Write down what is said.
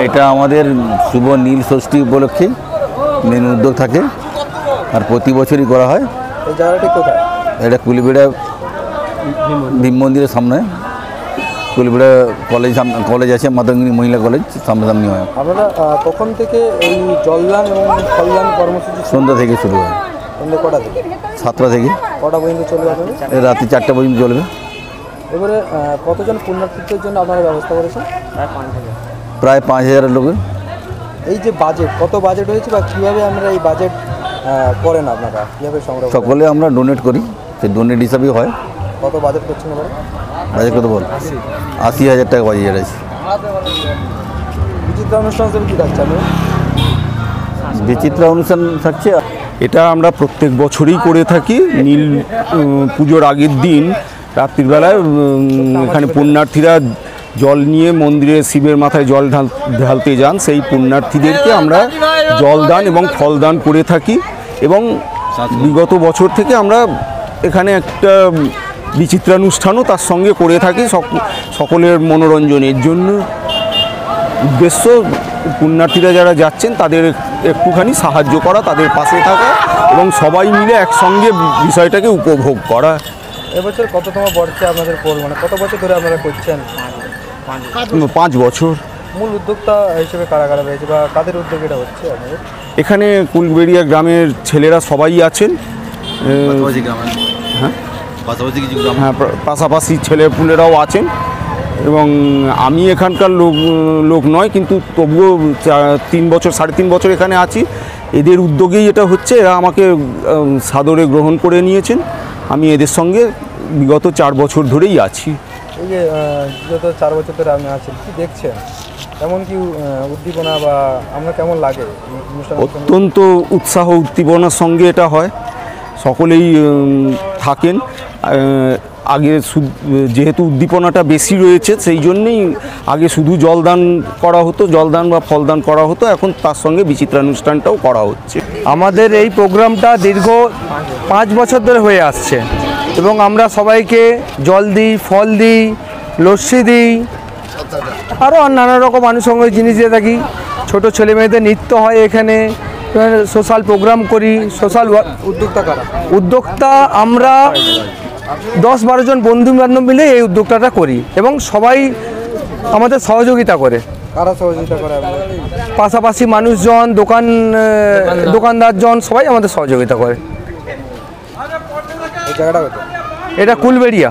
এটা আমাদের শুভ নীল ষষ্ঠী উপলক্ষে মেন উদ্যোগ থাকে আর প্রতি বছরই করা হয়। এই জায়গাটি কোথায়? এটা কুলিবেড়া ভীম মন্দিরের সামনে, কুলিবেড়া কলেজ আছে, মাতঙ্গিনী মহিলা কলেজ সামনাসামনি হয়। আপনারা কখন থেকে এই জলদান এবং ফলদান কর্মসূচি? সন্ধ্যা থেকে শুরু হয়। সন্ধ্যা কটা থেকে? 7টা থেকে। কটা পর্যন্ত চলবে আপনাদের? রাতে 4টা পর্যন্ত চলবে। এবারে কতজন পুণ্যার্থীদের জন্য আপনারা ব্যবস্থা করেছেন? প্রায় 5,000 লোকের। এই যে বাজেট, কত বাজেট হয়েছে বা কীভাবে আমরা এই বাজেট করেন আপনারা, কীভাবে সংগ্রহ? সকলে আমরা ডোনেট করি, সেই ডোনেট হিসাবেই হয়। কত বাজেট করছেন এবারে? বাজেট কত বল? 80,000 টাকা বাজেট আছে। বিচিত্র অনুষ্ঠান হিসেবে কী থাকছে আপনার? বিচিত্র অনুষ্ঠান থাকছে। এটা আমরা প্রত্যেক বছরই করে থাকি। নীল পুজোর আগের দিন রাত্রিবেলায় এখানে পুণ্যার্থীরা জল নিয়ে মন্দিরে শিবের মাথায় জল ঢালতে যান। সেই পুণ্যার্থীদেরকে আমরা জলদান এবং ফলদান করে থাকি এবং বিগত বছর থেকে আমরা এখানে একটা বিচিত্রানুষ্ঠানও তার সঙ্গে করে থাকি সকলের মনোরঞ্জনের জন্য। উদ্দেশ্য পুণ্যার্থীরা যারা যাচ্ছেন তাদের একটুখানি সাহায্য করা, তাদের পাশে থাকা এবং সবাই মিলে একসঙ্গে বিষয়টাকে উপভোগ করা। এবছর কততম বর্ষে আপনাদের মানে কত বছর ধরে আপনারা করছেন? 5 বছর। মূল উদ্যোক্তা হিসেবে কারা কারা রয়েছে বা কাদের উদ্যোগে এটা হচ্ছে আপনাদের? এখানে কুলবেড়িয়া গ্রামের ছেলেরা সবাই আছেন। হ্যাঁ, পাশাপাশি ছেলেপুলেরাও আছেন এবং আমি এখানকার লোক নয়, কিন্তু তবুও 3 বছর 3.5 বছর এখানে আছি। এদের উদ্যোগেই এটা হচ্ছে। এরা আমাকে সাদরে গ্রহণ করে নিয়েছেন। আমি এদের সঙ্গে বিগত 4 বছর ধরেই আছি। এই যে বিগত 4 বছর ধরে আপনি আছেন, কি দেখছেন? কেমন কি উদ্দীপনা বা আপনার কেমন লাগে? অত্যন্ত উৎসাহ উদ্দীপনার সঙ্গে এটা হয়। সকলেই থাকেন। আগে যেহেতু উদ্দীপনাটা বেশি রয়েছে সেই জন্যেই আগে শুধু জলদান করা হতো, জলদান বা ফলদান করা হতো। এখন তার সঙ্গে বিচিত্রানুষ্ঠানটাও করা হচ্ছে। আমাদের এই প্রোগ্রামটা দীর্ঘ 5 বছর ধরে হয়ে আসছে এবং আমরা সবাইকে জল দিই, ফল দিই, লস্যি দিই, আরও নানা রকম আনুষঙ্গিক জিনিস দিয়ে থাকি। ছোটো ছেলে মেয়েদের নৃত্য হয় এখানে, সোশ্যাল প্রোগ্রাম করি। সোশ্যাল উদ্যোক্তা আমরা 10-12 জন বন্ধু বান্ধব মিলে এই উদ্যোক্তাটা করি এবং সবাই আমাদের সহযোগিতা করে। কারা সহযোগিতা করে? পাশাপাশি মানুষজন, দোকানদারজন সবাই আমাদের সহযোগিতা করে। এই জায়গাটা কোথায়? এটা কুলবেড়িয়া।